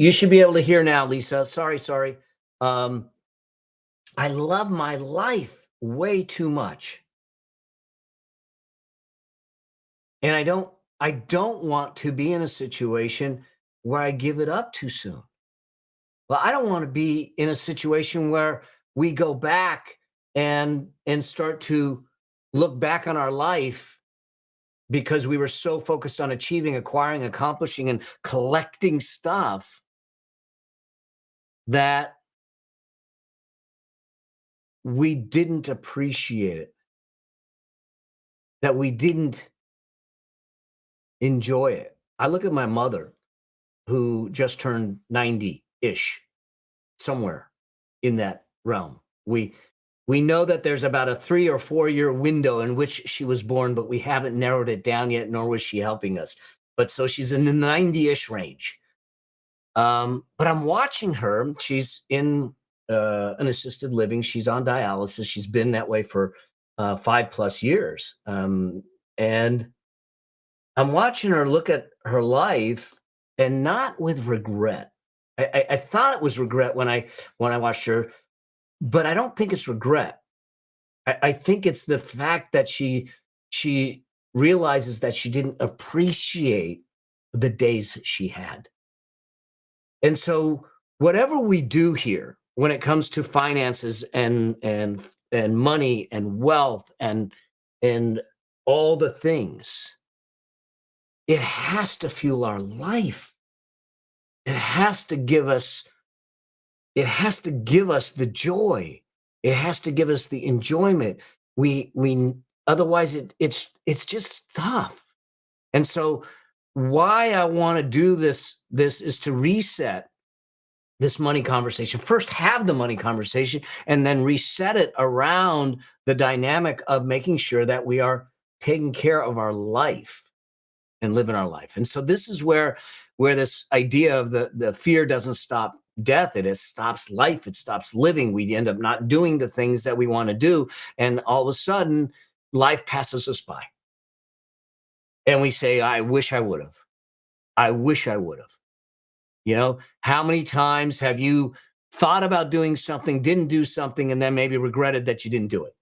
You should be able to hear now, Lisa. Sorry. Um, I love my life way too much. And I don't want to be in a situation where I give it up too soon. Well, I don't want to be in a situation where we go back and start to look back on our life because we were so focused on achieving, acquiring, accomplishing, and collecting stuff that we didn't appreciate it, that we didn't enjoy it. I look at my mother who just turned 90-ish, somewhere in that realm. We know that there's about a 3 or 4 year window in which she was born, but we haven't narrowed it down yet, nor was she helping us. But so she's in the 90-ish range. But I'm watching her. She's in an assisted living. She's on dialysis. She's been that way for 5+ years. And I'm watching her look at her life, and not with regret. I thought it was regret when I watched her, but I don't think it's regret. I think it's the fact that she realizes that she didn't appreciate the days she had. And so whatever we do here when it comes to finances and money and wealth and all the things, it has to fuel our life. It has to give us it has to give us the joy. It has to give us the enjoyment. We otherwise it's just stuff. And so why I want to do this is to reset this money conversation. First, have the money conversation and then reset it around the dynamic of making sure that we are taking care of our life and living our life. And so this is where this idea of the fear doesn't stop death, it stops life, it stops living. We end up not doing the things that we want to do, and all of a sudden life passes us by. And we say, I wish I would have. I wish I would have. How many times have you thought about doing something, didn't do something, and then maybe regretted that you didn't do it?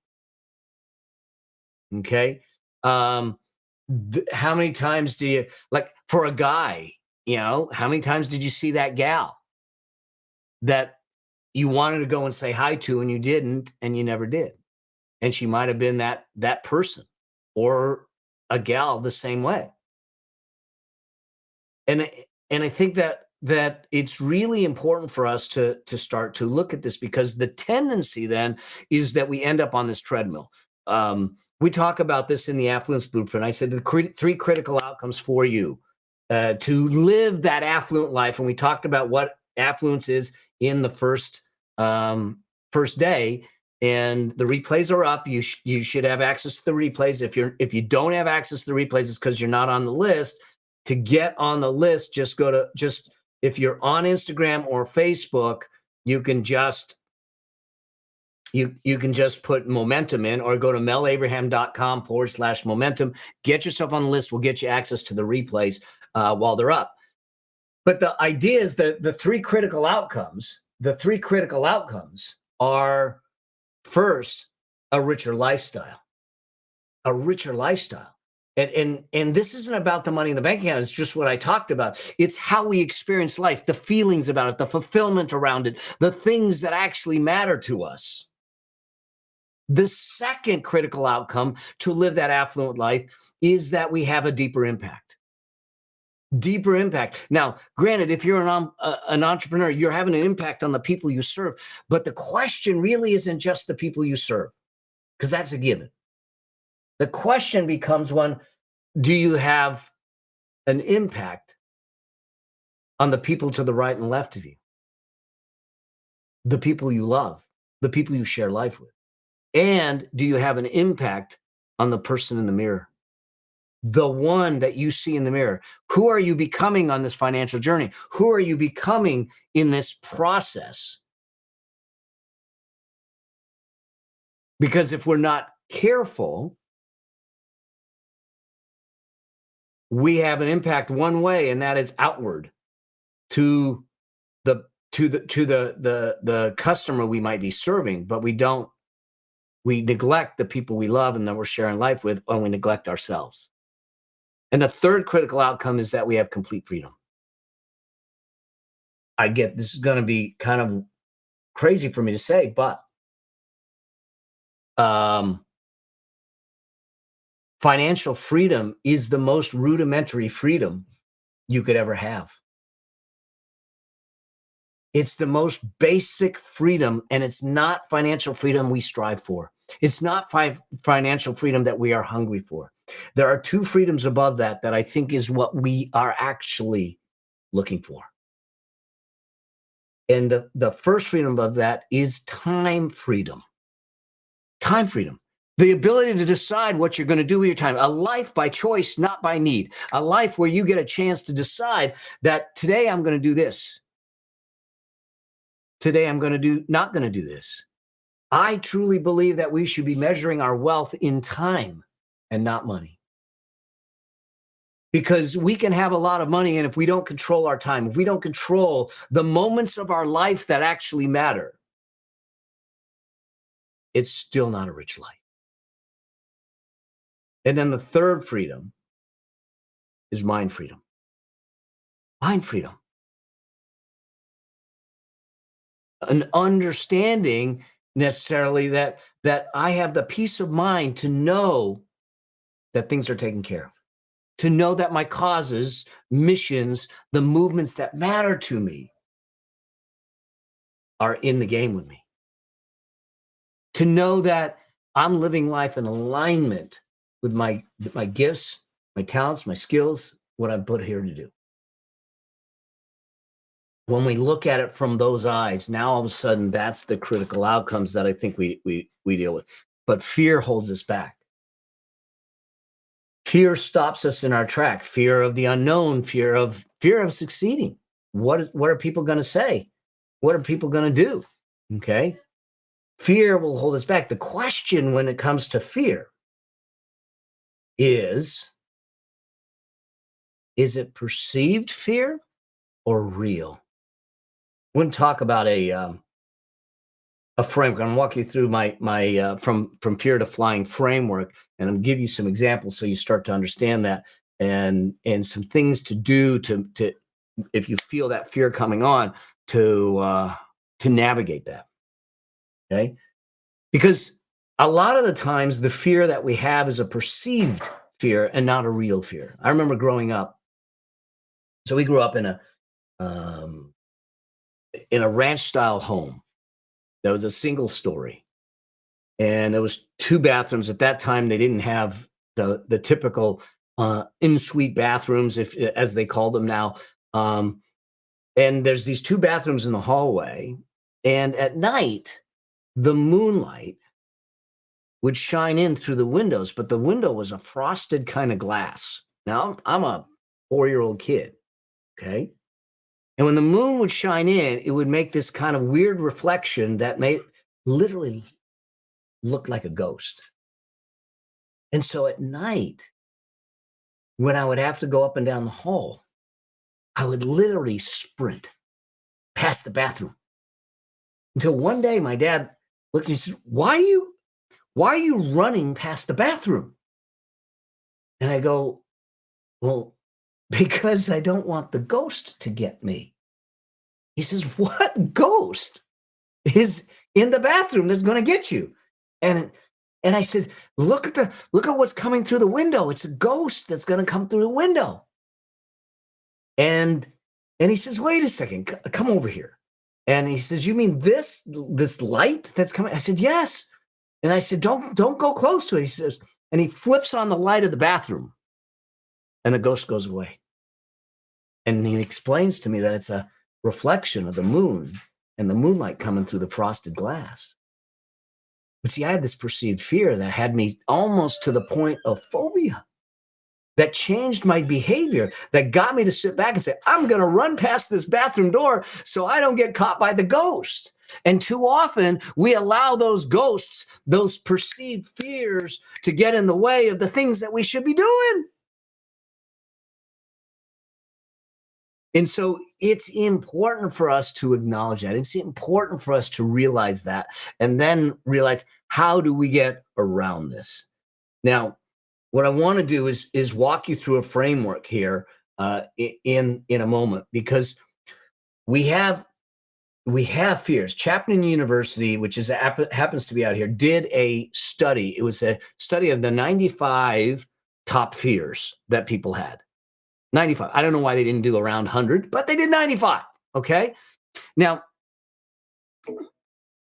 Okay. Um, how many times do you, like, for a guy, how many times did you see that gal that you wanted to go and say hi to and you didn't and you never did? And she might have been that person, or a gal the same way. And I think that it's really important for us to start to look at this, because the tendency then is that we end up on this treadmill. We talk about this in the Affluence Blueprint. I said the three critical outcomes for you to live that affluent life, and we talked about what affluence is in the first day. And the replays are up. You should have access to the replays. If you don't have access to the replays, it's because you're not on the list. To get on the list, just if you're on Instagram or Facebook, you can just put momentum in, or go to melabraham.com/momentum. Get yourself on the list. We'll get you access to the replays while they're up. But the idea is that the three critical outcomes are, first, a richer lifestyle. A richer lifestyle. And this isn't about the money in the bank account. It's just what I talked about. It's how we experience life, the feelings about it, the fulfillment around it, the things that actually matter to us. The second critical outcome to live that affluent life is that we have a deeper impact. Deeper impact. Now, granted, if you're an entrepreneur, you're having an impact on the people you serve. But the question really isn't just the people you serve, because that's a given. The question becomes one: do you have an impact on the people to the right and left of you? The people you love, the people you share life with? And do you have an impact on the person in the mirror? The one that you see in the mirror. Who are you becoming on this financial journey? Who are you becoming in this process? Because if we're not careful, we have an impact one way, and that is outward, to to the customer we might be serving, but we neglect the people we love and that we're sharing life with, and we neglect ourselves. And the third critical outcome is that we have complete freedom. I get this is going to be kind of crazy for me to say, but financial freedom is the most rudimentary freedom you could ever have. It's the most basic freedom, and it's not financial freedom we strive for. It's not financial freedom that we are hungry for. There are two freedoms above that I think is what we are actually looking for. And the first freedom above that is time freedom. Time freedom. The ability to decide what you're going to do with your time. A life by choice, not by need. A life where you get a chance to decide that today I'm going to do this. Today I'm not going to do this. I truly believe that we should be measuring our wealth in time and not money. Because we can have a lot of money, and if we don't control our time, if we don't control the moments of our life that actually matter, it's still not a rich life. And then the third freedom is mind freedom. Mind freedom. An understanding necessarily that I have the peace of mind to know that things are taken care of, to know that my causes, missions, the movements that matter to me are in the game with me, to know that I'm living life in alignment with my gifts, my talents, my skills, what I'm put here to do. When we look at it from those eyes, now all of a sudden, that's the critical outcomes that I think we deal with. But fear holds us back. Fear stops us in our track. Fear of the unknown. Fear of succeeding. What are people going to say? What are people going to do? Okay. Fear will hold us back. The question when it comes to fear is it perceived fear or real? We're going to talk about a framework. I'm going to walk you through my from fear to flying framework, and I'm going to give you some examples so you start to understand that, and some things to do to if you feel that fear coming on to navigate that. Okay, because a lot of the times the fear that we have is a perceived fear and not a real fear. I remember growing up. So we grew up in a ranch style home. That was a single story, and there was 2 bathrooms. At that time, they didn't have the typical in-suite bathrooms, as they call them now. And there's these 2 bathrooms in the hallway, and at night, the moonlight would shine in through the windows, but the window was a frosted kind of glass. Now, I'm a 4-year-old kid, okay? And when the moon would shine in, it would make this kind of weird reflection that made literally look like a ghost. And so at night, when I would have to go up and down the hall, I would literally sprint past the bathroom. Until one day my dad looks at me and says, why are you running past the bathroom? And I go, well, because I don't want the ghost to get me. He says, what ghost is in the bathroom that's going to get you? And I said, look at what's coming through the window. It's a ghost that's going to come through the window. And he says, wait a second, come over here. And he says, you mean this light that's coming? I said, yes. And I said, don't go close to it. He says, and he flips on the light of the bathroom, and the ghost goes away. And he explains to me that it's a reflection of the moon and the moonlight coming through the frosted glass. But see, I had this perceived fear that had me almost to the point of phobia, that changed my behavior, that got me to sit back and say, I'm going to run past this bathroom door so I don't get caught by the ghost. And too often we allow those ghosts, those perceived fears, to get in the way of the things that we should be doing. And so it's important for us to acknowledge that. It's important for us to realize that and then realize, how do we get around this? Now, what I want to do is walk you through a framework here in a moment, because we have fears. Chapman University, which happens to be out here, did a study. It was a study of the 95 top fears that people had. 95. I don't know why they didn't do around 100, but they did 95. Okay. Now,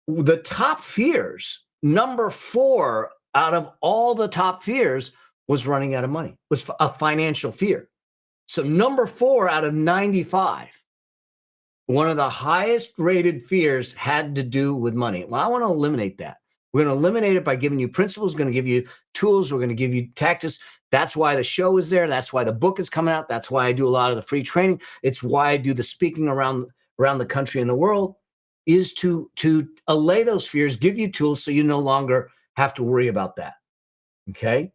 the top fears, number 4 out of all the top fears was running out of money, was a financial fear. So number 4 out of 95, one of the highest rated fears had to do with money. Well, I want to eliminate that. We're going to eliminate it by giving you principles, going to give you tools, we're going to give you tactics. That's why the show is there. That's why the book is coming out. That's why I do a lot of the free training. It's why I do the speaking around the country and the world, is to allay those fears, give you tools so you no longer have to worry about that. Okay?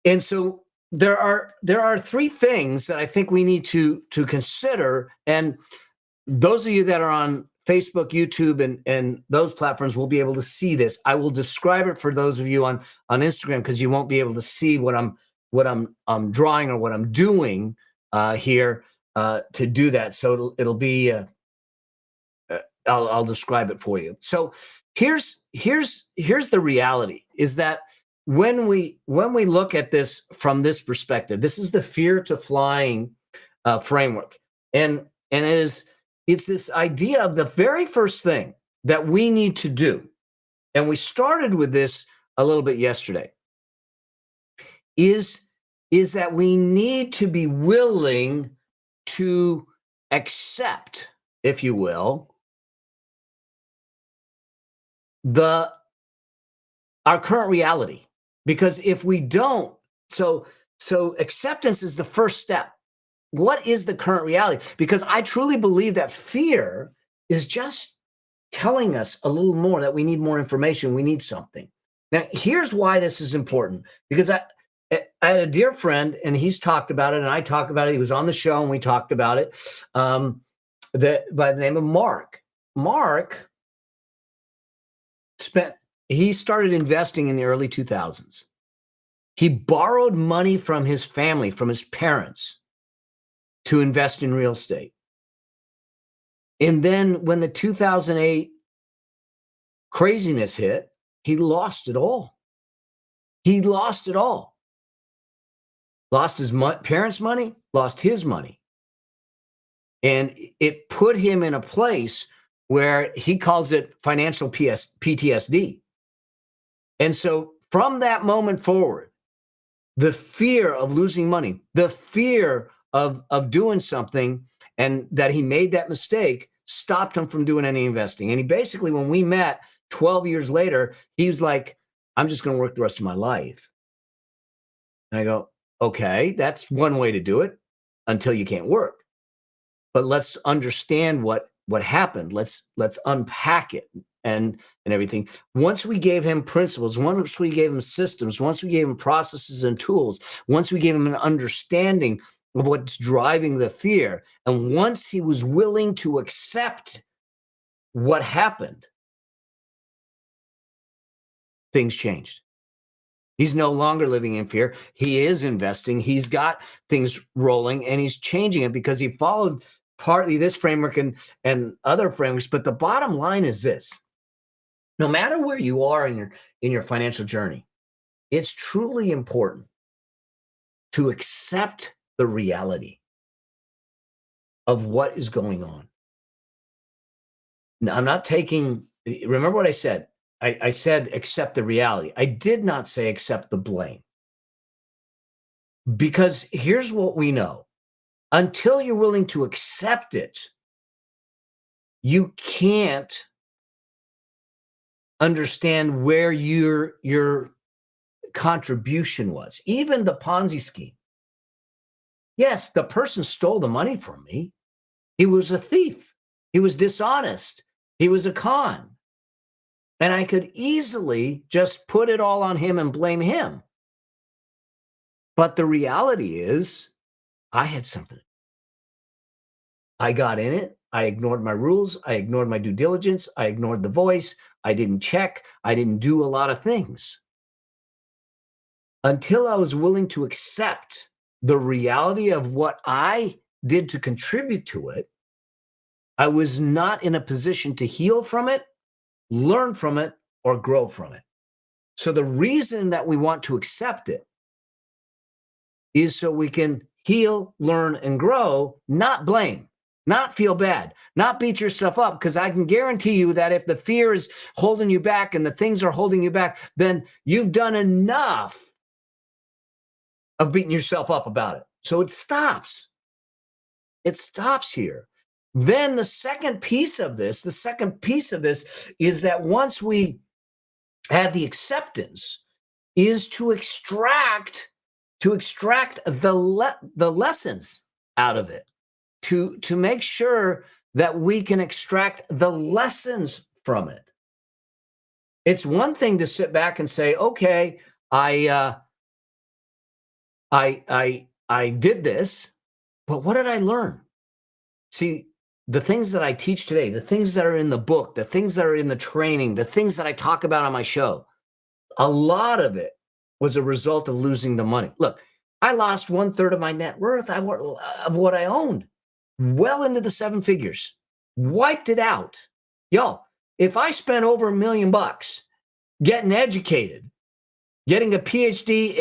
And so there are 3 things that I think we need to consider. And those of you that are on Facebook, YouTube, and those platforms will be able to see this. I will describe it for those of you on Instagram, because you won't be able to see what I'm drawing or what I'm doing here to do that. So it'll be I'll describe it for you. So here's the reality, is that when we look at this from this perspective, this is the fear to flying framework, and it's this idea of the very first thing that we need to do, and we started with this a little bit yesterday, is that we need to be willing to accept, if you will, our current reality. Because if we don't, so acceptance is the first step. What is the current reality? Because I truly believe that fear is just telling us a little more, that we need more information, we need something. Now, here's why this is important. Because I had a dear friend, and he's talked about it, and I talked about it. He was on the show, and we talked about it, by the name of Mark. Mark he started investing in the early 2000s. He borrowed money from his family, from his parents, to invest in real estate. And then when the 2008 craziness hit, he lost it all. He lost it all. Lost his parents' money, lost his money. And it put him in a place where he calls it financial PTSD. And so from that moment forward, the fear of losing money, the fear of doing something, and that he made that mistake, stopped him from doing any investing. And he basically, when we met 12 years later, he was like, I'm just going to work the rest of my life. And I go, okay, that's one way to do it until you can't work. But let's understand what happened. Let's unpack it and everything. Once we gave him principles, once we gave him systems, once we gave him processes and tools, once we gave him an understanding of what's driving the fear, and once he was willing to accept what happened, things changed. He's no longer living in fear. He is investing. He's got things rolling, and he's changing it because he followed partly this framework and other frameworks. But the bottom line is this: no matter where you are in your financial journey, it's truly important to accept the reality of what is going on. Now, I'm not taking, remember what I said. I said accept the reality. I did not say accept the blame. Because here's what we know. Until you're willing to accept it, you can't understand where your contribution was. Even the Ponzi scheme. Yes, the person stole the money from me. He was a thief. He was dishonest. He was a con. And I could easily just put it all on him and blame him. But the reality is, I had something. I got in it. I ignored my rules. I ignored my due diligence. I ignored the voice. I didn't check. I didn't do a lot of things until I was willing to accept the reality of what I did to contribute to it. I was not in a position to heal from it, learn from it, or grow from it. So the reason that we want to accept it is so we can heal, learn, and grow, not blame, not feel bad, not beat yourself up. Because I can guarantee you that if the fear is holding you back and the things are holding you back, then you've done enough of beating yourself up about it. So it stops. It stops here. Then the second piece of this is that once we had the acceptance, is to extract the lessons out of it, to make sure that we can extract the lessons from it. It's one thing to sit back and say, okay, I did this, but what did I learn? See, the things that I teach today, the things that are in the book, the things that are in the training, the things that I talk about on my show, a lot of it was a result of losing the money. Look, I lost 1/3 of my net worth of what I owned, well into the 7 figures, wiped it out. Y'all, if I spent over $1 million getting educated, getting a PhD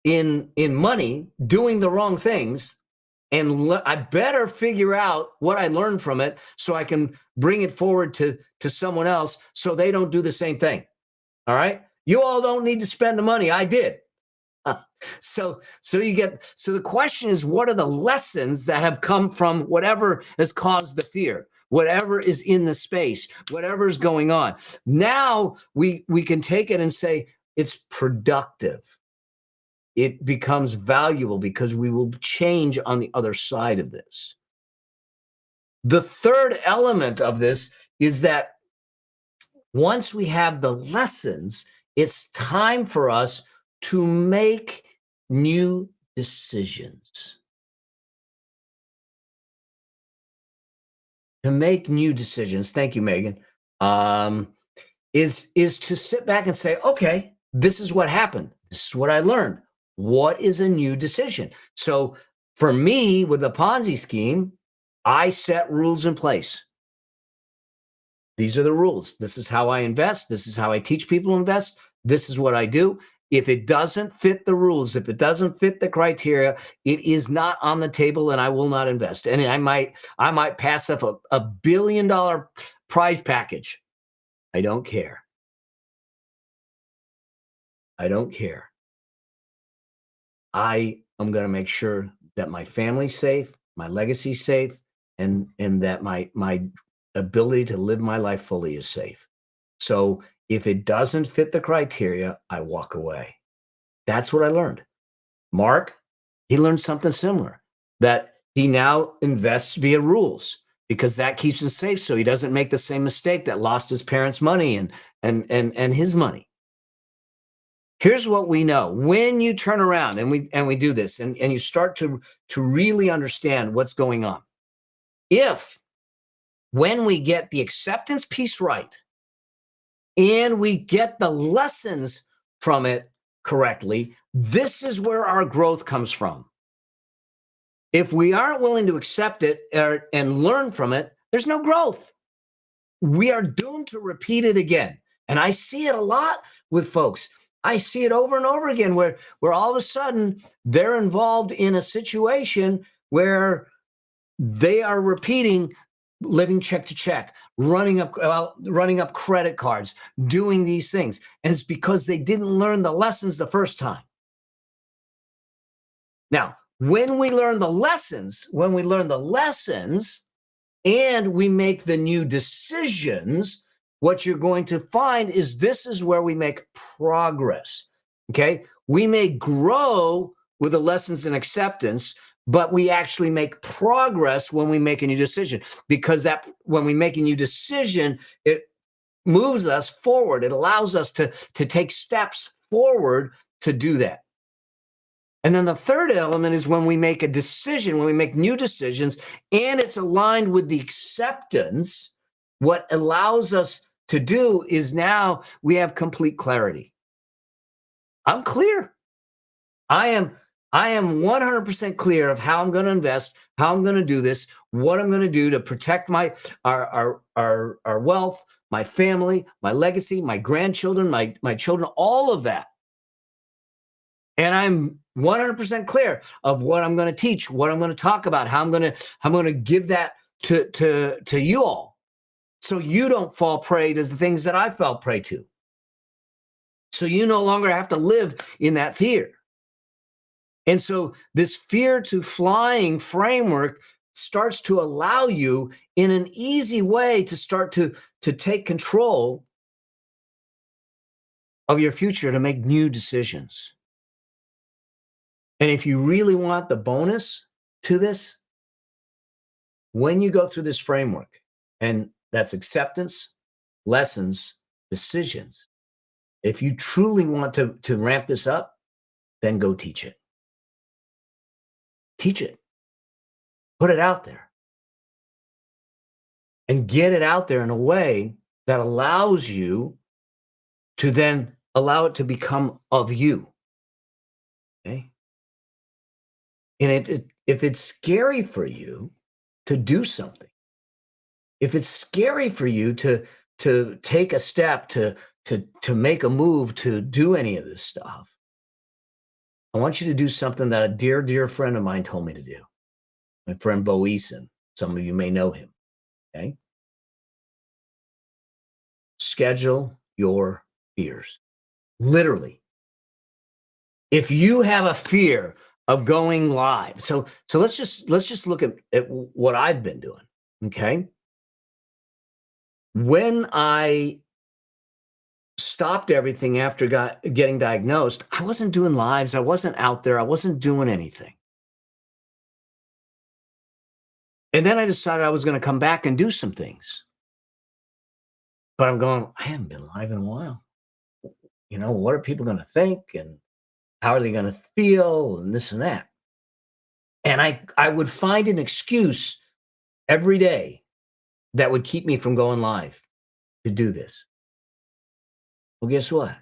in money, doing the wrong things, and I better figure out what I learned from it so I can bring it forward to someone else so they don't do the same thing. All right? You all don't need to spend the money. I did. So the question is, what are the lessons that have come from whatever has caused the fear, whatever is in the space, whatever is going on? Now we can take it and say it's productive. It becomes valuable because we will change on the other side of this. The third element of this is that once we have the lessons, it's time for us to make new decisions. To make new decisions, thank you, Megan, is to sit back and say, okay, this is what happened. This is what I learned. What is a new decision? So for me, with the Ponzi scheme, I set rules in place. These are the rules. This is how I invest. This is how I teach people to invest. This is what I do. If it doesn't fit the rules, if it doesn't fit the criteria, it is not on the table and I will not invest. And I might pass up a $1 billion prize package. I don't care. I don't care. I am going to make sure that my family's safe, my legacy's safe, and that my ability to live my life fully is safe. So if it doesn't fit the criteria, I walk away. That's what I learned. Mark, he learned something similar, that he now invests via rules because that keeps him safe so he doesn't make the same mistake that lost his parents' money and his money. Here's what we know. When you turn around and we do this and you start to really understand what's going on. When we get the acceptance piece right and we get the lessons from it correctly, this is where our growth comes from. If we aren't willing to accept it and learn from it, there's no growth. We are doomed to repeat it again. And I see it a lot with folks. I see it over and over again where all of a sudden they're involved in a situation where they are repeating living check to check, running up credit cards, doing these things. And it's because they didn't learn the lessons the first time. Now, when we learn the lessons and we make the new decisions, what you're going to find is this is where we make progress, okay? We may grow with the lessons and acceptance, but we actually make progress when we make a new decision, because that when we make a new decision, it moves us forward. It allows us to take steps forward to do that. And then the third element is when we make a decision, when we make new decisions, and it's aligned with the acceptance, what allows us to do is now we have complete clarity. I'm clear. I am I am 100% clear of how I'm going to invest, how I'm going to do this, what I'm going to do to protect my our wealth, my family, my legacy, my grandchildren, my children, all of that. And I'm 100% clear of what I'm going to teach, what I'm going to talk about, how I'm going to give that to you all, so you don't fall prey to the things that I fell prey to. So you no longer have to live in that fear. And so this fear to flying framework starts to allow you in an easy way to start to take control of your future, to make new decisions. And if you really want the bonus to this, when you go through this framework, and that's acceptance, lessons, decisions, if you truly want to ramp this up, then go teach it. Teach it. Put it out there. And get it out there in a way that allows you to then allow it to become of you. Okay? And if it's scary for you to do something, if it's scary for you to take a step, to make a move, to do any of this stuff, I want you to do something that a dear, dear friend of mine told me to do. My friend Bo Eason. Some of you may know him. Okay. Schedule your fears. Literally. If you have a fear of going live, so let's just look at what I've been doing. Okay. When I stopped everything after getting diagnosed, I wasn't doing lives. I wasn't out there. I wasn't doing anything. And then I decided I was going to come back and do some things. But I'm going, I haven't been live in a while. You know, what are people going to think? And how are they going to feel? And this and that. And I would find an excuse every day that would keep me from going live to do this. Well, guess what?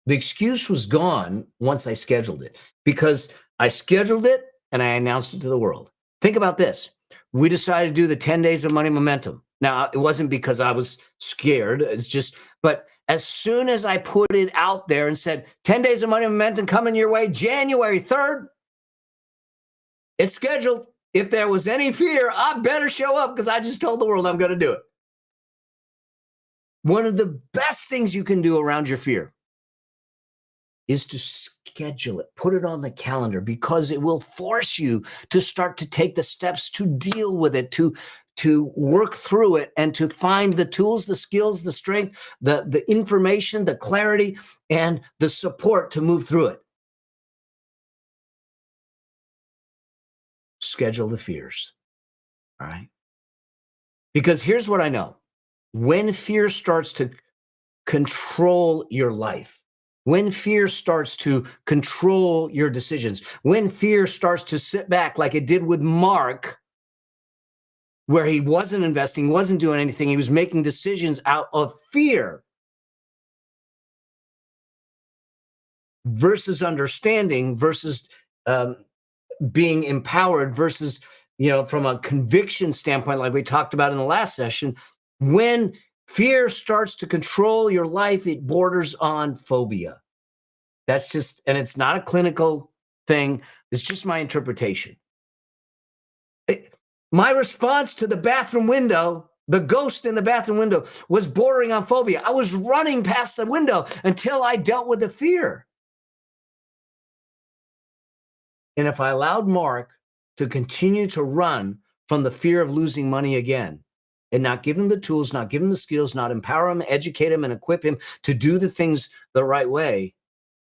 The excuse was gone once I scheduled it, because I scheduled it and I announced it to the world. Think about this. We decided to do the 10 days of money momentum. Now, it wasn't because I was scared. It's just, but as soon as I put it out there and said, 10 days of money momentum coming your way, January 3rd, it's scheduled. If there was any fear, I better show up, because I just told the world I'm going to do it. One of the best things you can do around your fear is to schedule it, put it on the calendar, because it will force you to start to take the steps to deal with it, to work through it, and to find the tools, the skills, the strength, the information, the clarity, and the support to move through it. Schedule the fears. All right. Because here's what I know. When fear starts to control your life, when fear starts to control your decisions, when fear starts to sit back like it did with Mark, where he wasn't investing, wasn't doing anything, he was making decisions out of fear versus understanding, versus being empowered, versus, from a conviction standpoint, like we talked about in the last session. When fear starts to control your life, it borders on phobia. That's just, and it's not a clinical thing. It's just my interpretation. My response to the bathroom window, the ghost in the bathroom window, was bordering on phobia. I was running past the window until I dealt with the fear. And if I allowed Mark to continue to run from the fear of losing money again, and not give him the tools, not give him the skills, not empower him, educate him, and equip him to do the things the right way,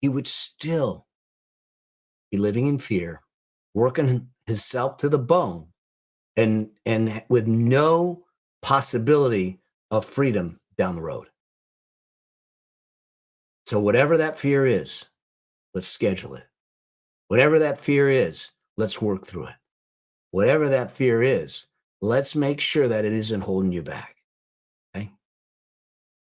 he would still be living in fear, working himself to the bone, and with no possibility of freedom down the road. So whatever that fear is, let's schedule it. Whatever that fear is, let's work through it. Whatever that fear is, let's make sure that it isn't holding you back. Okay.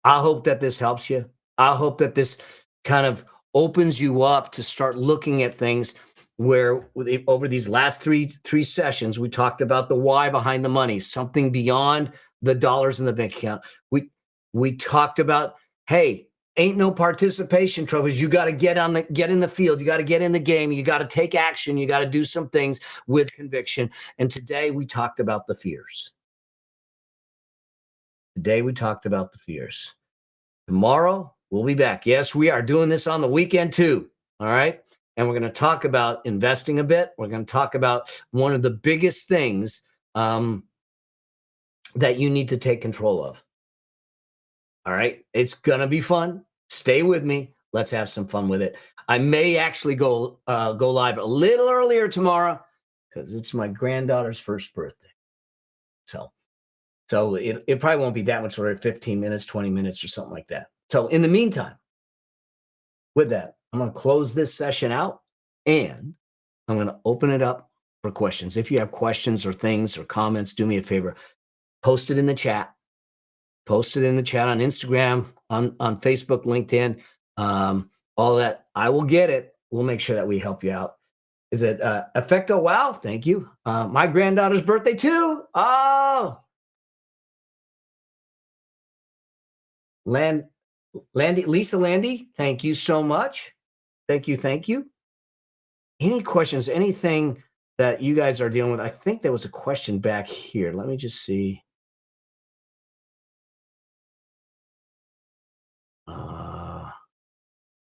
I hope that this helps you. I hope that this kind of opens you up to start looking at things where over these last three sessions we talked about the why behind the money, something beyond the dollars in the bank account. We talked about, hey, ain't no participation trophies. You got to get in the field. You got to get in the game. You got to take action. You got to do some things with conviction. And today we talked about the fears. Today we talked about the fears. Tomorrow we'll be back. Yes, we are doing this on the weekend too. All right. And we're going to talk about investing a bit. We're going to talk about one of the biggest things that you need to take control of. All right. It's going to be fun. Stay with me. Let's have some fun with it. I may actually go live a little earlier tomorrow because it's my granddaughter's first birthday. So it probably won't be that much, sort of 15 minutes, 20 minutes or something like that. So in the meantime, with that, I'm going to close this session out and I'm going to open it up for questions. If you have questions or things or comments, do me a favor, post it in the chat. Post it in the chat on Instagram, on Facebook, LinkedIn, all that. I will get it. We'll make sure that we help you out. Is it Effecto Wow? Thank you. My granddaughter's birthday too. Oh, Lisa Landy, thank you so much. Thank you. Any questions, anything that you guys are dealing with? I think there was a question back here. Let me just see.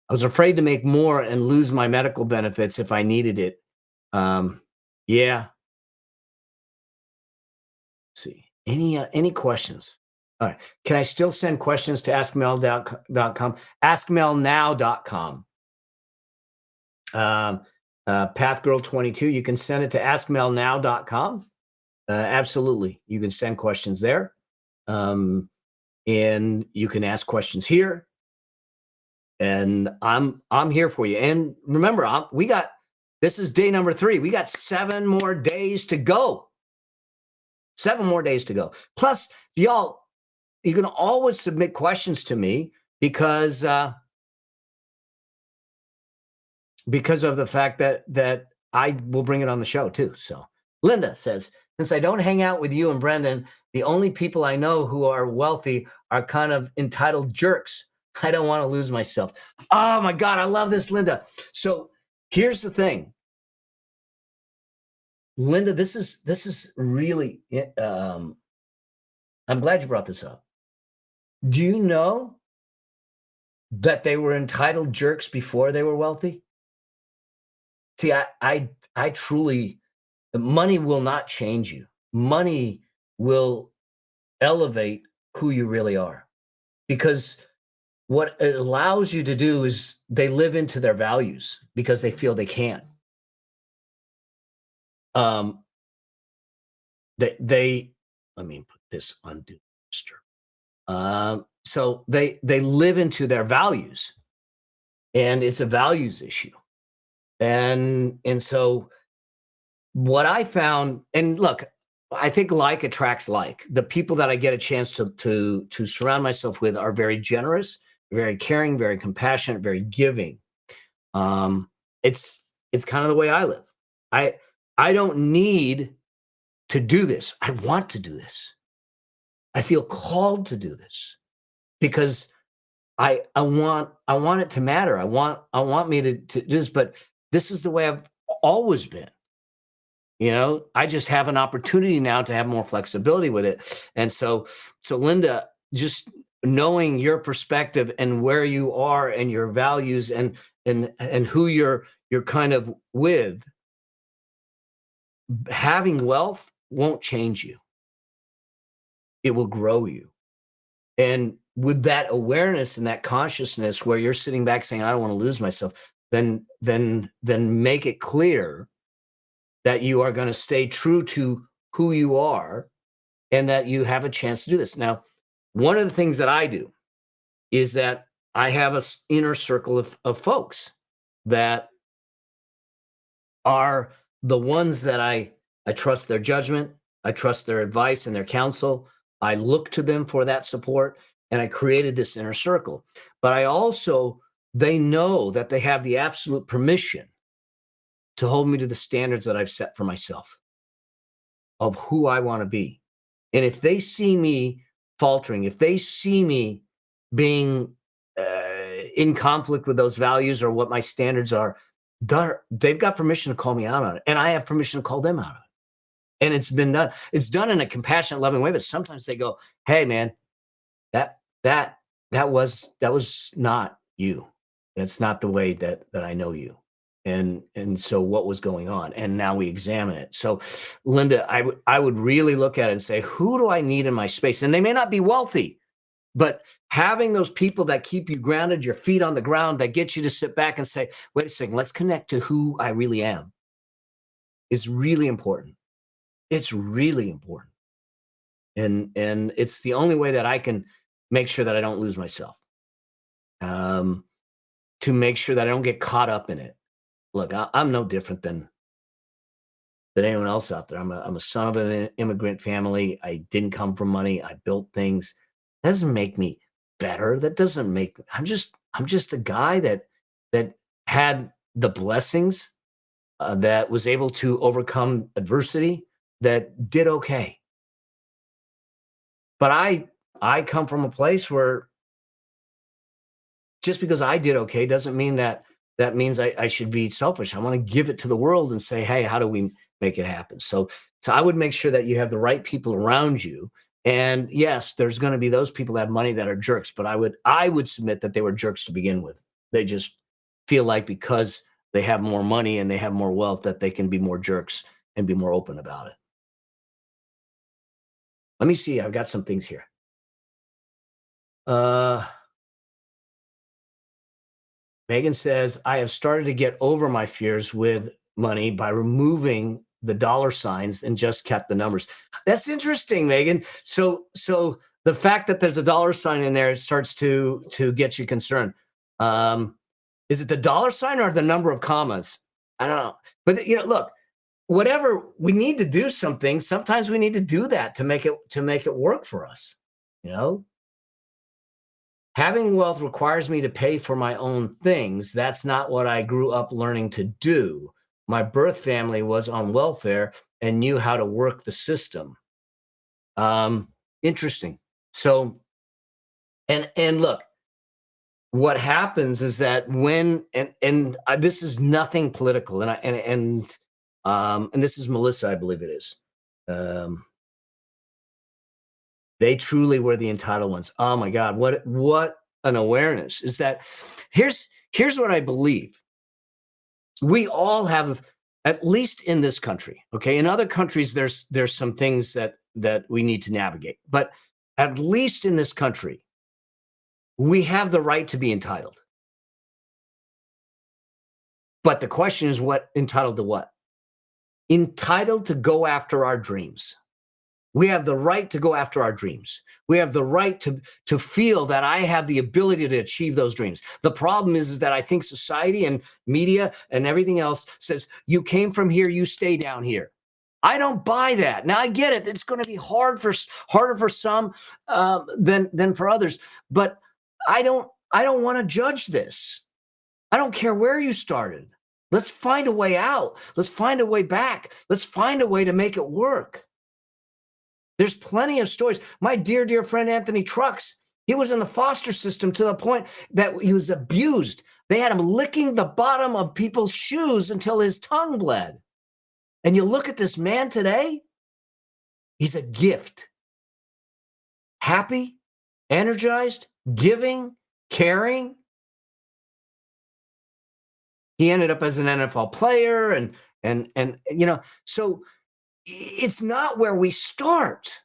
I was afraid to make more and lose my medical benefits if I needed it. Yeah. Let's see. Any questions? All right. Can I still send questions to askmel.com? Askmelnow.com. Pathgirl22, you can send it to askmelnow.com. Absolutely. You can send questions there. And you can ask questions here. And I'm here for you. And remember, this is day number 3. We got 7 more days to go. 7 more days to go. Plus, y'all, you can always submit questions to me because of the fact that I will bring it on the show too. So Linda says, since I don't hang out with you and Brendan, the only people I know who are wealthy are kind of entitled jerks. I don't want to lose myself. Oh my God, I love this, Linda. So here's the thing. Linda, this is really, I'm glad you brought this up. Do you know that they were entitled jerks before they were wealthy? See, I truly, money will not change you. Money will elevate who you really are, because what it allows you to do is they live into their values because they feel they can. They let me put this on do disturb. So they live into their values, and it's a values issue. And so what I found, and look, I think like attracts like. The people that I get a chance to surround myself with are very generous, very caring, very compassionate, very giving. It's kind of the way I live. I don't need to do this. I want to do this. I feel called to do this because I want it to matter. I want me to do this, but this is the way I've always been. You know, I just have an opportunity now to have more flexibility with it. And so Linda, just knowing your perspective and where you are and your values and who you're kind of with, having wealth won't change you. It will grow you. And with that awareness and that consciousness where you're sitting back saying, I don't want to lose myself, then make it clear that you are going to stay true to who you are and that you have a chance to do this. Now, one of the things that I do is that I have an inner circle of folks that are the ones that I trust their judgment, I trust their advice and their counsel. I look to them for that support, and I created this inner circle. But I also, they know that they have the absolute permission to hold me to the standards that I've set for myself of who I want to be. And if they see me faltering, if they see me being in conflict with those values or what my standards are, they've got permission to call me out on it. And I have permission to call them out on it. And it's been done. It's done in a compassionate, loving way. But sometimes they go, "Hey, man, that that that was not you. That's not the way that I know you." And so what was going on? And now we examine it. So, Linda, I would really look at it and say, who do I need in my space? And they may not be wealthy, but having those people that keep you grounded, your feet on the ground, that get you to sit back and say, wait a second, let's connect to who I really am, is really important. It's really important. And it's the only way that I can make sure that I don't lose myself. To make sure that I don't get caught up in it. Look, I'm no different than anyone else out there. I'm a son of an immigrant family. I didn't come from money. I built things. That doesn't make me better. That doesn't make, I'm just a guy that had the blessings, that was able to overcome adversity, that did okay. But I come from a place where just because I did okay doesn't mean that means I should be selfish. I want to give it to the world and say, hey, how do we make it happen? So I would make sure that you have the right people around you. And yes, there's going to be those people that have money that are jerks, but I would submit that they were jerks to begin with. They just feel like because they have more money and they have more wealth that they can be more jerks and be more open about it. Let me see. I've got some things here. Uh Megan says, I have started to get over my fears with money by removing the dollar signs and just kept the numbers. That's interesting, Megan. So the fact that there's a dollar sign in there starts to get you concerned. Um, is it the dollar sign or the number of commas? I don't know. But look, whatever we need to do something, sometimes we need to do that to make it work for us. You know, Having wealth requires me to pay for my own things. That's not what I grew up learning to do. My birth family was on welfare and knew how to work the system. Interesting. So, and look, what happens is that when this is nothing political, and this is Melissa, I believe it is. Um, They truly were the entitled ones. Oh my God, what an awareness is that. Here's what I believe. We all have, at least in this country, okay? In other countries, there's some things that we need to navigate, but at least in this country, we have the right to be entitled. But the question is, what entitled to what? Entitled to go after our dreams. We have the right to go after our dreams. We have the right to feel that I have the ability to achieve those dreams. The problem is that I think society and media and everything else says, you came from here, you stay down here. I don't buy that. Now I get it. It's going to be harder for some than for others. But I don't want to judge this. I don't care where you started. Let's find a way out. Let's find a way back. Let's find a way to make it work. There's plenty of stories. My dear friend Anthony Trucks, he was in the foster system to the point that he was abused. They had him licking the bottom of people's shoes until his tongue bled. And you look at this man today, he's a gift. Happy, energized, giving, caring. He ended up as an NFL player and so it's not where we start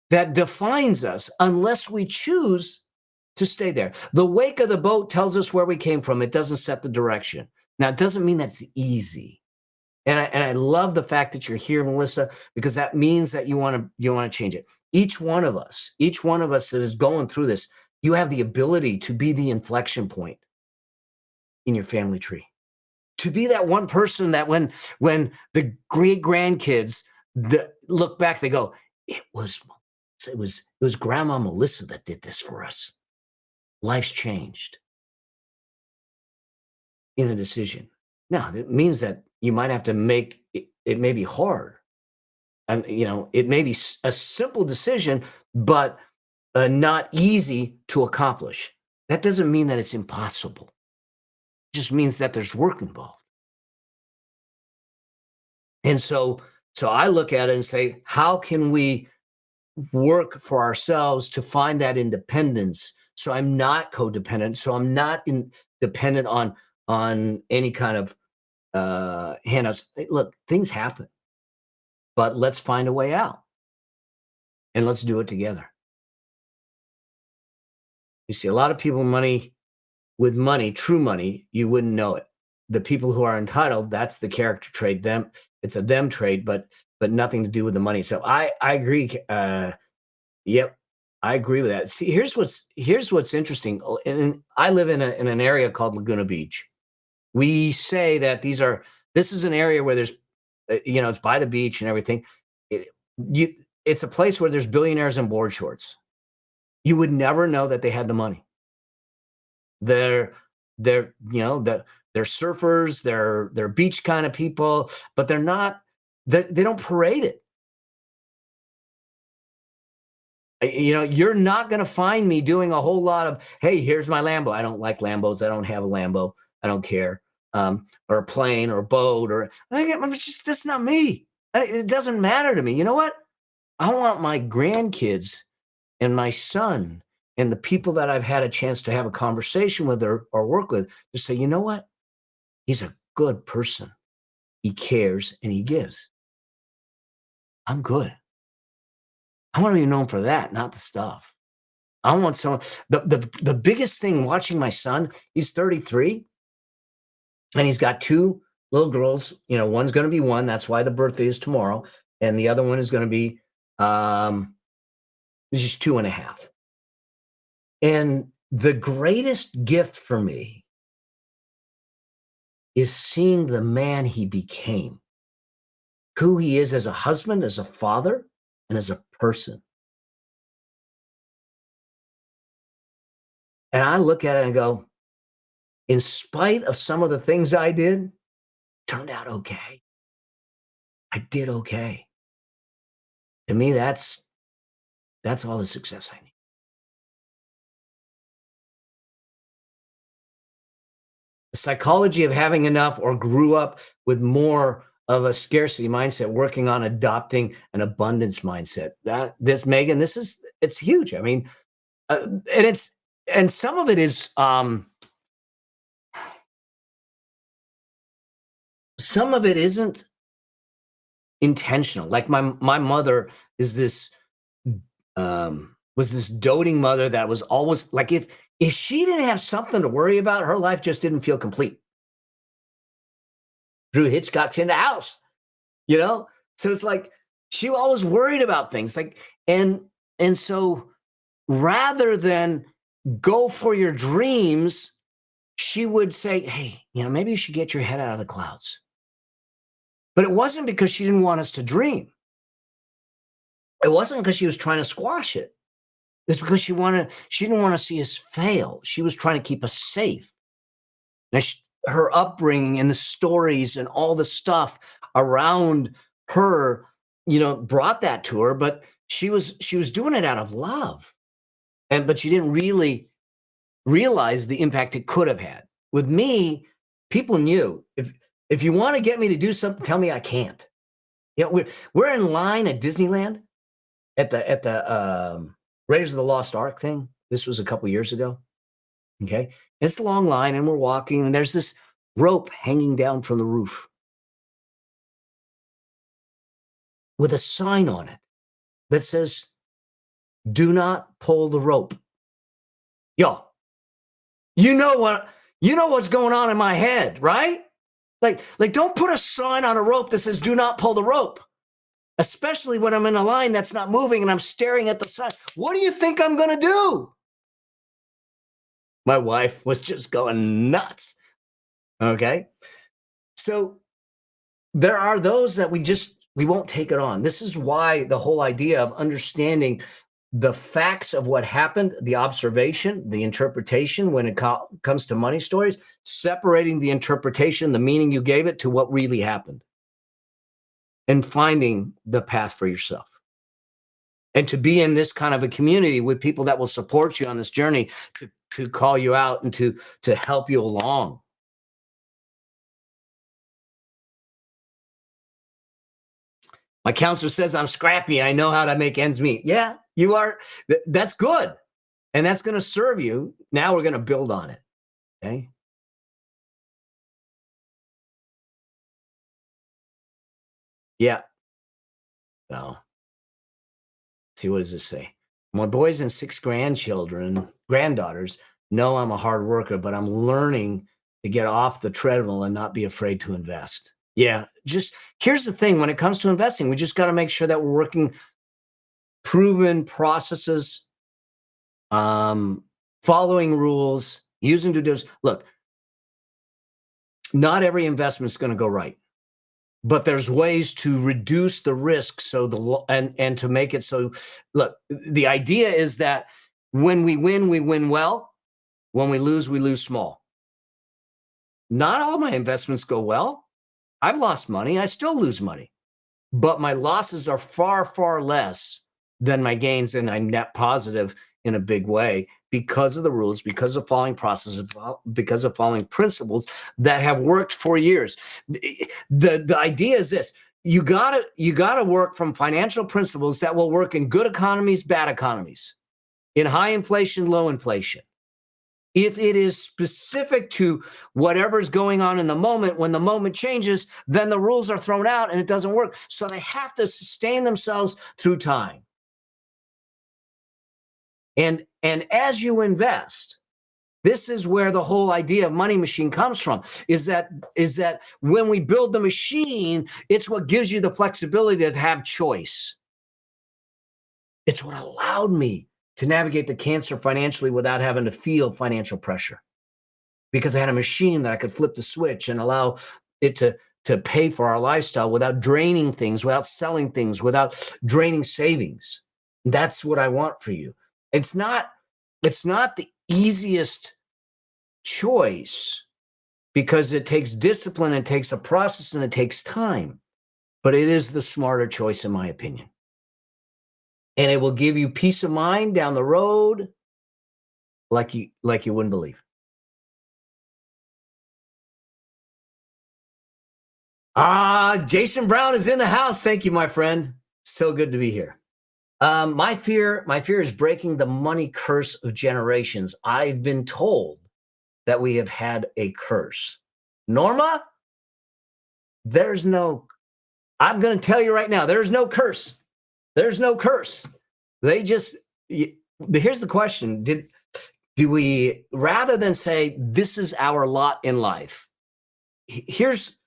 that defines us unless we choose to stay there. The wake of the boat tells us where we came from. It doesn't set the direction. Now, it doesn't mean that's easy. And I love the fact that you're here, Melissa, because that means that you want to change it. Each one of us that is going through this, you have the ability to be the inflection point. in your family tree. To be that one person that when the great grandkids look back, they go, it was Grandma Melissa that did this for us. Life's changed in a decision. Now, it means that you might have to make it, it may be hard. And it may be a simple decision, but not easy to accomplish. That doesn't mean that it's impossible. It just means that there's work involved. And so I look at it and say, how can we work for ourselves to find that independence? So I'm not codependent. So I'm not dependent on any kind of handouts. Hey, look, things happen, but let's find a way out, and let's do it together. You see, a lot of people with money, true money, you wouldn't know it. The people who are entitled, that's the character trait. It's a them trait, but nothing to do with the money. So I agree. Yep, I agree with that. See, here's what's interesting. And I live in an area called Laguna Beach. We say that this is an area where there's, it's by the beach and everything. It's a place where there's billionaires and board shorts. You would never know that they had the money. They're surfers, they're beach kind of people, but they're not. They don't parade it. You're not going to find me doing a whole lot of, hey, here's my Lambo. I don't like Lambos. I don't have a Lambo. I don't care. Or a plane or a boat that's not me. It doesn't matter to me. You know what? I want my grandkids and my son and the people that I've had a chance to have a conversation with or work with to say, you know what? He's a good person. He cares and he gives. I'm good. I want to be known for that, not the stuff. I want someone. The biggest thing watching my son, he's 33, and he's got two little girls. One's going to be one. That's why the birthday is tomorrow, and the other one is going to be just 2.5. And the greatest gift for me is seeing the man he became, who he is as a husband, as a father, and as a person. And I look at it and go, in spite of some of the things I did, turned out okay. I did okay. To me, that's all the success I need. The psychology of having enough or grew up with more of a scarcity mindset, working on adopting an abundance mindset. Megan, it's huge. I mean, and some of it is, some of it isn't intentional. Like my mother is was this doting mother that was always like, if she didn't have something to worry about, her life just didn't feel complete. Drew Hitchcock's in the house, So it's like she was always worried about things. Like, and so rather than go for your dreams, she would say, hey, maybe you should get your head out of the clouds. But it wasn't because she didn't want us to dream. It wasn't because she was trying to squash it. It was because she didn't want to see us fail. She was trying to keep us safe. Now, her upbringing and the stories and all the stuff around her, brought that to her, but she was doing it out of love. But she didn't really realize the impact it could have had. With me, people knew, if you want to get me to do something, tell me I can't. We're in line at Disneyland at the Raiders of the Lost Ark thing. This was a couple years ago. Okay. It's a long line and we're walking and there's this rope hanging down from the roof with a sign on it that says, do not pull the rope. Yo, you know what's going on in my head, right? Like don't put a sign on a rope that says, do not pull the rope. Especially when I'm in a line that's not moving and I'm staring at the sign. What do you think I'm going to do? My wife was just going nuts. Okay. So there are those that we won't take it on. This is why the whole idea of understanding the facts of what happened, the observation, the interpretation when it comes to money stories, separating the interpretation, the meaning you gave it to what really happened, and finding the path for yourself. And to be in this kind of a community with people that will support you on this journey to call you out and to help you along. My counselor says I'm scrappy. I know how to make ends meet. Yeah, you are. That's good. And that's going to serve you. Now we're going to build on it. Okay. Yeah. So, see, what does this say? My boys and 6 granddaughters know I'm a hard worker, but I'm learning to get off the treadmill and not be afraid to invest. Yeah. Just here's the thing when it comes to investing, we just got to make sure that we're working proven processes, following rules, using due diligence. Look, not every investment is going to go right, but there's ways to reduce the risk so and to make it so. Look, the idea is that when we win well. When we lose small. Not all my investments go well. I've lost money. I still lose money, but my losses are far, far less than my gains, and I'm net positive in a big way because of the rules, because of following processes, because of following principles that have worked for years. The idea is this: you gotta work from financial principles that will work in good economies, bad economies, in high inflation, low inflation. If it is specific to whatever's going on in the moment, when the moment changes, then the rules are thrown out and it doesn't work. So they have to sustain themselves through time. And as you invest, this is where the whole idea of money machine comes from, is that when we build the machine, it's what gives you the flexibility to have choice. It's what allowed me to navigate the cancer financially without having to feel financial pressure, because I had a machine that I could flip the switch and allow it to pay for our lifestyle without draining things, without selling things, without draining savings. That's what I want for you. It's not the easiest choice because it takes discipline, it takes a process, and it takes time, but it is the smarter choice in my opinion. And it will give you peace of mind down the road like you wouldn't believe. Jason Brown is in the house. Thank you, my friend. So good to be here. My fear is breaking the money curse of generations. I've been told that we have had a curse. Norma, there's no, I'm going to tell you right now, there's no curse. There's no curse. They just, here's the question. Do we, rather than say, this is our lot in life, here's,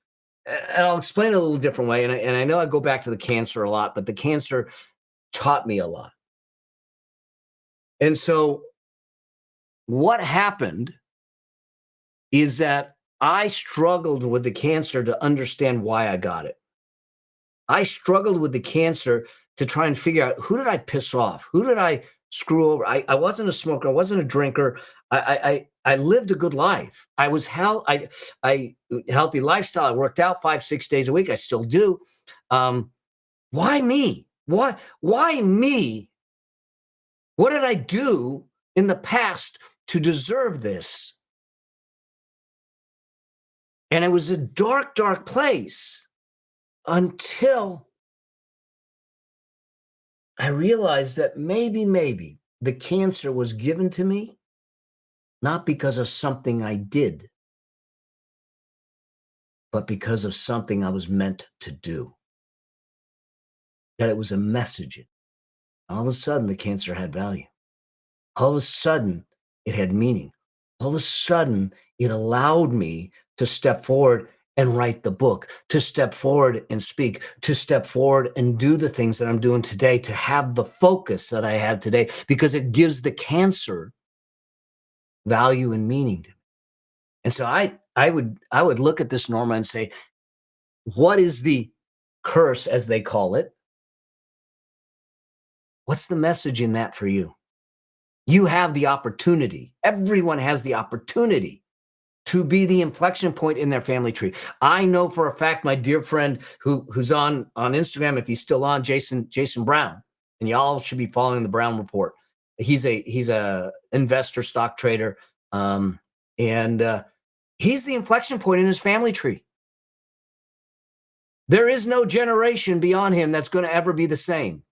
and I'll explain it a little different way. And I know I go back to the cancer a lot, but the cancer taught me a lot. And so what happened is that I struggled with the cancer to understand why I got it. I struggled with the cancer to try and figure out, who did I piss off? Who did I screw over? I wasn't a smoker. I wasn't a drinker. I lived a good life. I was I healthy lifestyle. I worked out 5-6 days a week. I still do. Why me? Why me? What did I do in the past to deserve this? And it was a dark, dark place until I realized that maybe the cancer was given to me not because of something I did, but because of something I was meant to do. That it was a message. All of a sudden, the cancer had value. All of a sudden, it had meaning. All of a sudden, it allowed me to step forward and write the book, to step forward and speak, to step forward and do the things that I'm doing today, to have the focus that I have today, because it gives the cancer value and meaning. And so I would look at this, Norma, and say, what is the curse, as they call it? What's the message in that for you? You have the opportunity. Everyone has the opportunity to be the inflection point in their family tree. I know for a fact, my dear friend who's on Instagram, if he's still on, Jason Brown, and y'all should be following the Brown Report. He's a investor, stock trader, and he's the inflection point in his family tree. There is no generation beyond him that's going to ever be the same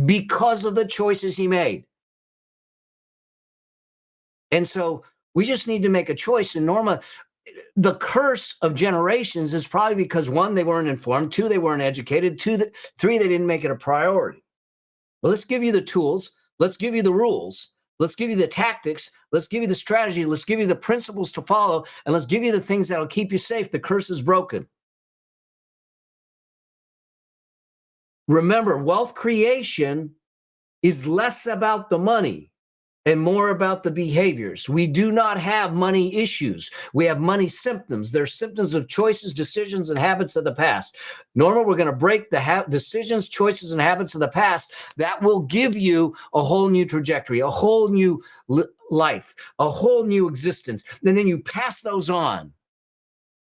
because of the choices he made. And so we just need to make a choice. And Norma, the curse of generations is probably because, one, they weren't informed, two, they weren't educated, three, they didn't make it a priority. Well, let's give you the tools. Let's give you the rules. Let's give you the tactics. Let's give you the strategy. Let's give you the principles to follow. And let's give you the things that'll keep you safe. The curse is broken. Remember, wealth creation is less about the money and more about the behaviors. We do not have money issues. We have money symptoms. They're symptoms of choices, decisions, and habits of the past. Norma, we're going to break the decisions, choices, and habits of the past that will give you a whole new trajectory, a whole new life, a whole new existence. And then you pass those on,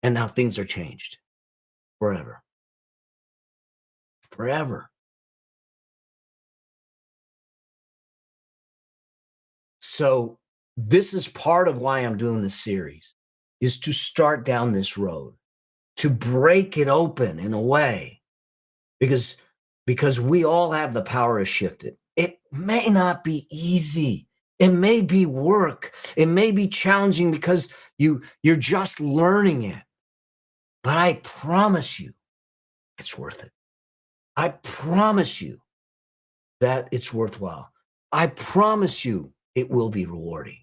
and now things are changed forever. Forever. So this is part of why I'm doing this series, is to start down this road, to break it open in a way, because we all have the power to shift it. It may not be easy. It may be work. It may be challenging because you're just learning it. But I promise you, it's worth it. I promise you that it's worthwhile. I promise you it will be rewarding.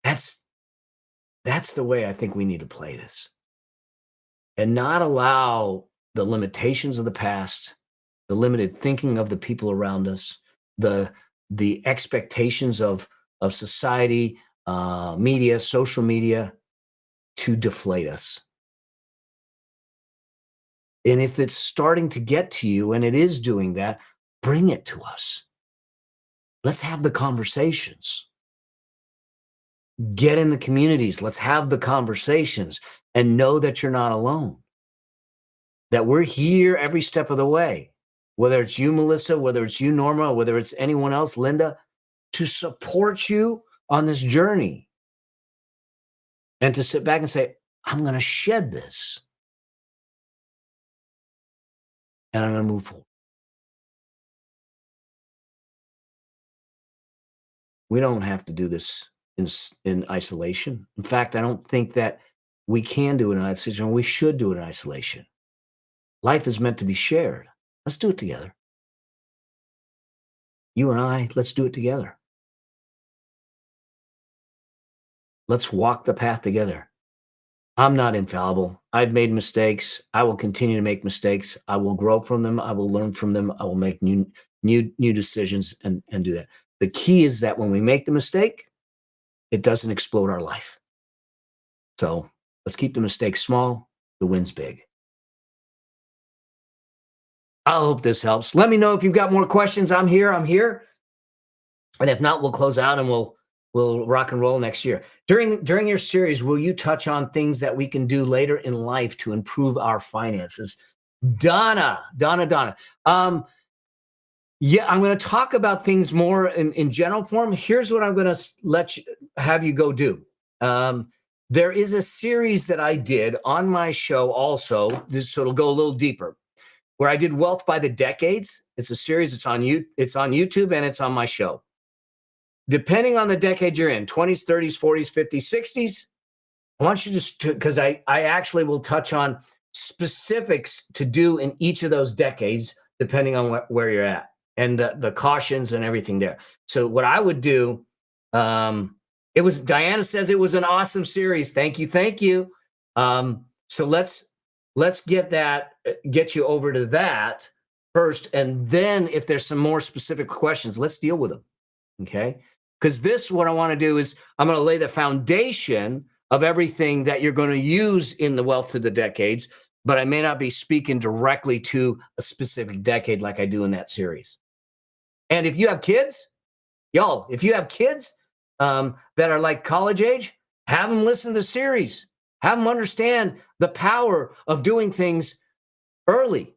That's the way I think we need to play this, and not allow the limitations of the past, the limited thinking of the people around us, the expectations of society, media, social media, to deflate us. And if it's starting to get to you, and it is doing that, bring it to us. Let's have the conversations. Get in the communities. Let's have the conversations and know that you're not alone. That we're here every step of the way. Whether it's you, Melissa, whether it's you, Norma, whether it's anyone else, Linda, to support you on this journey. And to sit back and say, I'm going to shed this. And I'm going to move forward. We don't have to do this in isolation. In fact, I don't think that we can do it in isolation. We should do it in isolation. Life is meant to be shared. Let's do it together. You and I, let's do it together. Let's walk the path together. I'm not infallible. I've made mistakes. I will continue to make mistakes. I will grow from them. I will learn from them. I will make new decisions and do that. The key is that when we make the mistake, it doesn't explode our life. So let's keep the mistakes small. The win's big. I hope this helps. Let me know if you've got more questions. I'm here. And if not, we'll close out and we'll rock and roll next year. During your series, will you touch on things that we can do later in life to improve our finances? Donna. Yeah, I'm going to talk about things more in general form. Here's what I'm going to have you go do. There is a series that I did on my show also, so it'll go a little deeper, where I did Wealth by the Decades. It's a series. It's on YouTube, and it's on my show. Depending on the decade you're in, 20s, 30s, 40s, 50s, 60s, I want you because I actually will touch on specifics to do in each of those decades, depending on where you're at, and the cautions and everything there. So what I would do, Diana says it was an awesome series. Thank you. So let's get you over to that first. And then if there's some more specific questions, let's deal with them. Okay. Because this, what I want to do is I'm going to lay the foundation of everything that you're going to use in the Wealth Through the Decades, but I may not be speaking directly to a specific decade like I do in that series. And if you have kids, y'all, if you have kids that are like college age, have them listen to the series. Have them understand the power of doing things early.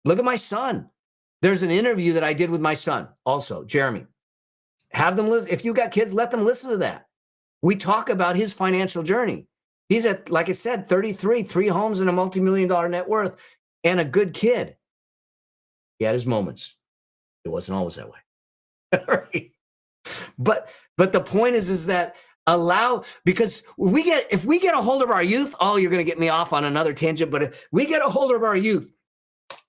Look at my son. There's an interview that I did with my son also, Jeremy. Have them listen. If you got kids, let them listen to that. We talk about his financial journey. He's at, like I said, 33, 3 homes and a multi-million-dollar net worth, and a good kid. He had his moments. It wasn't always that way. But the point is that because if we get a hold of our youth, oh, you're going to get me off on another tangent, but if we get a hold of our youth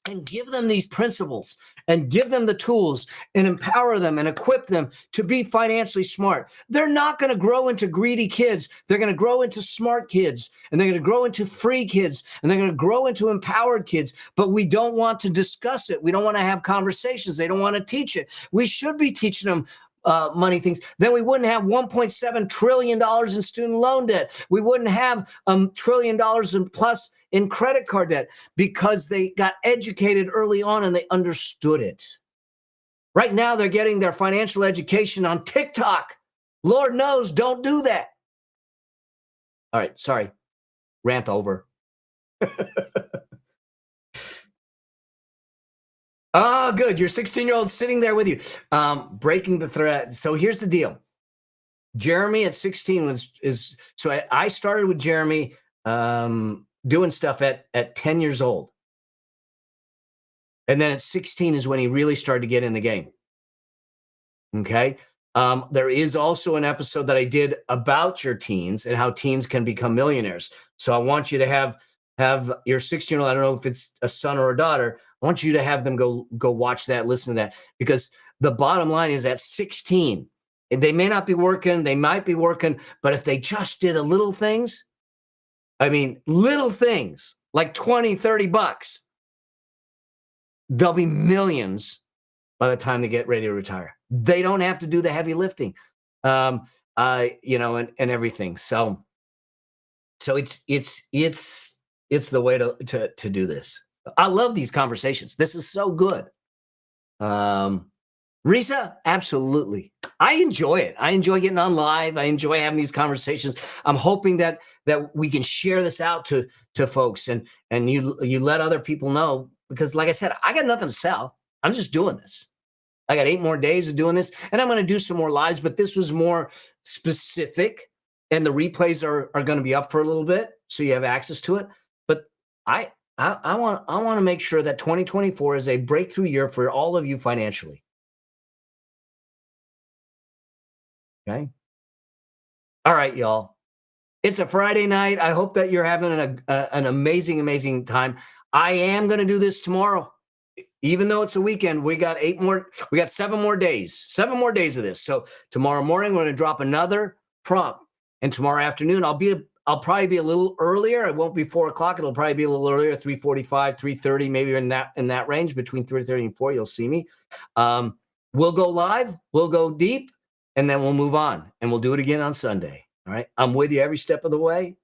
and give them these principles and give them the tools and empower them and equip them to be financially smart, they're not going to grow into greedy kids. They're going to grow into smart kids, and they're going to grow into free kids, and they're going to grow into empowered kids. But we don't want to discuss it. We don't want to have conversations. They don't want to teach it. We should be teaching them money things. Then we wouldn't have $1.7 trillion in student loan debt. We wouldn't have $1 trillion plus in credit card debt, because they got educated early on and they understood it. Right now, they're getting their financial education on TikTok. Lord knows, don't do that. All right, sorry. Rant over. Oh, good. Your 16-year-old sitting there with you, breaking the thread. So here's the deal. Jeremy at 16 I started with Jeremy doing stuff at 10 years old. And then at 16 is when he really started to get in the game. Okay. There is also an episode that I did about your teens and how teens can become millionaires. So I want you to have your 16-year-old, I don't know if it's a son or a daughter, I want you to have them go watch that, listen to that, because the bottom line is at 16, and they may not be working, they might be working, but if they just did a little things, little things like 20, 30 bucks, they'll be millions by the time they get ready to retire. They don't have to do the heavy lifting, and everything. So it's the way to do this. I love these conversations. This is so good. Risa, absolutely. I enjoy it. I enjoy getting on live. I enjoy having these conversations. I'm hoping that we can share this out to folks and you let other people know, because like I said, I got nothing to sell. I'm just doing this. I got 8 more days of doing this, and I'm going to do some more lives, but this was more specific, and the replays are going to be up for a little bit, so you have access to it. But I want to make sure that 2024 is a breakthrough year for all of you financially. Okay. All right, y'all. It's a Friday night. I hope that you're having an amazing, amazing time. I am going to do this tomorrow. Even though it's a weekend, we got 7 more days. 7 more days of this. So tomorrow morning, we're going to drop another prompt. And tomorrow afternoon, I'll probably be a little earlier. It won't be 4 o'clock. It'll probably be a little earlier, 3:45, 3:30, maybe in that range, between 3:30 and 4. You'll see me. We'll go live. We'll go deep, and then we'll move on, and we'll do it again on Sunday. All right. I'm with you every step of the way.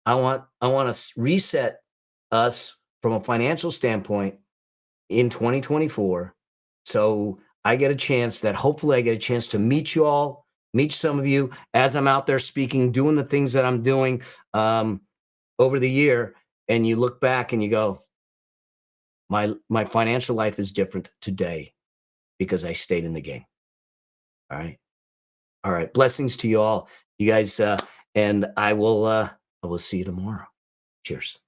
I want to reset us from a financial standpoint in 2024. So hopefully I get a chance to meet you all, meet some of you as I'm out there speaking, doing the things that I'm doing over the year. And you look back and you go, my financial life is different today because I stayed in the game. All right. All right. Blessings to you all, you guys. And I will see you tomorrow. Cheers.